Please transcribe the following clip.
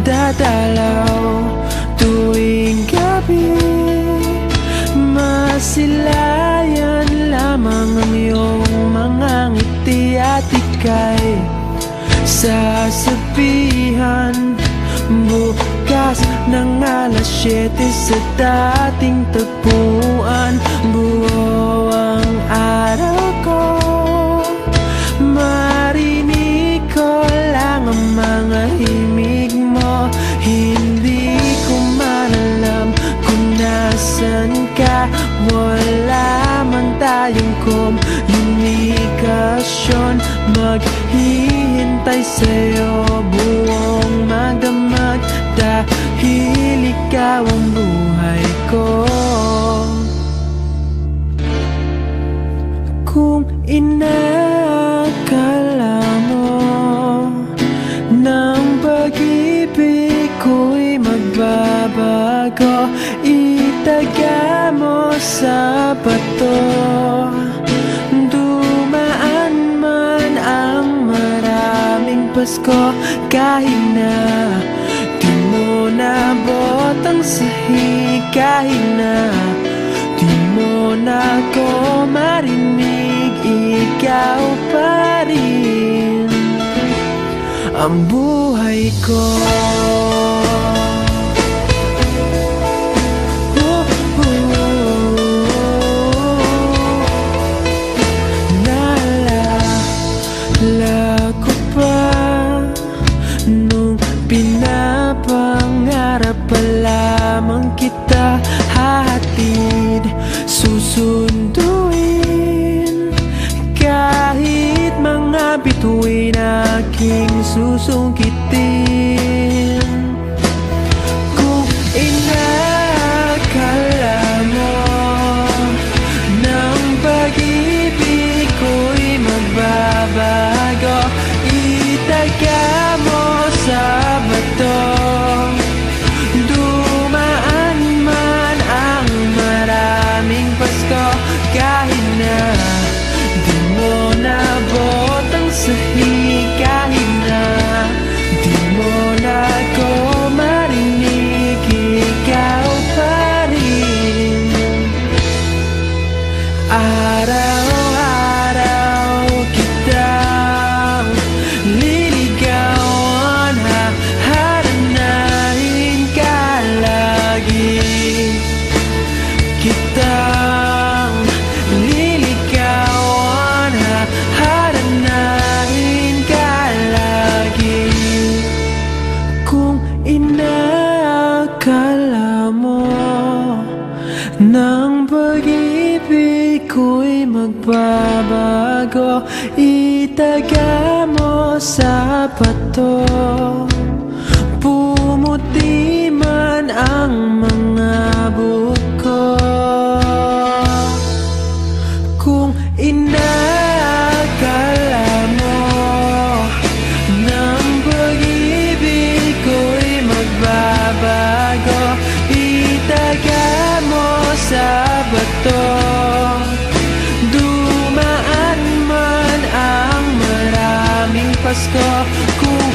dadalaw tuwing gabi. Masilayan lamang ang iyong mga ngiti at ika'y sasabihan bukas ng alas 7 sa dating tagpuan. Buo ang araw ko, marinig ko lang ang mga himig mo. Hindi ko man alam kung nasan ka, wala man tayong komunikasyon. Maghihintay sa'yo buong magdamag, dahil ikaw ang buhay ko. Kung inakala mo ng pag-ibig ko'y magbabago, itaga mo sa bato. Dumaan man ang maraming Pasko, kahit na di mo nabot ang sahig, kahit na di mo na ako marinig, ikaw pa rin ang buhay ko. Naalala ko pa nung pinapangarap pa lamang kita, hahatid, susunduin, kahit mga bituin aking susungkitin. Kung inakala mo ng pag-ibig ko'y magbabago, itaga mo sa bato. Dumaan man ang maraming Pasko, kahit na di mo nabot ang sahig, kahit na di mo na ako marinig, ikaw pa rin. Araw-araw kitang liligawan, haharanahin ka lagi. Kitang liligawan, haharanahin ka lagi. Kung inakala mo ng pag-ibig ko'y magbabago, itaga mo sa bato. Pumuti man ang mga buko. Kung inakala mo ng pag-ibig ko'y magbabago, itaga mo sa bato. Dumaan man ang maraming Pasko, kung